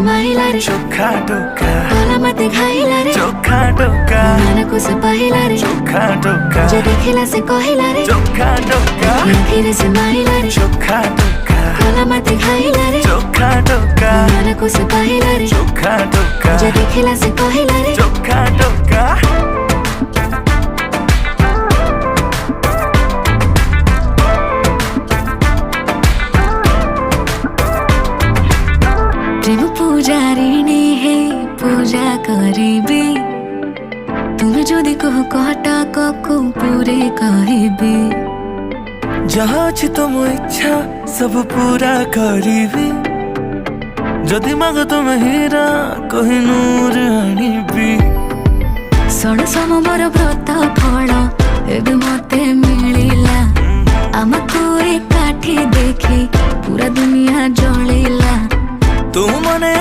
माइला रे चोखा टोका भला मते खाइला रे चोखा टोका मन को से पहिला रे चोखा टोका जे देखिला से कहिला रे चोखा टोका फिर से माइला रे चोखा टोका भला मते खाइला रे चोखा टोका मन को से पहिला रे चोखा टोका जे देखिला से कहिला रे चोखा टोका प्रेम पूजारिणी हे पूजा करिबे तुम जदि कह कहटा को पूरे कहबे जहाँ अछि तुम इच्छा सब पूरा करिबी जदि माग तुम हीरा कोहिनूर आनिबी षण समर व्रत फल एबे मते मिलिला आमको एकाठी देखी पूरा दुनिया जलिला तू मने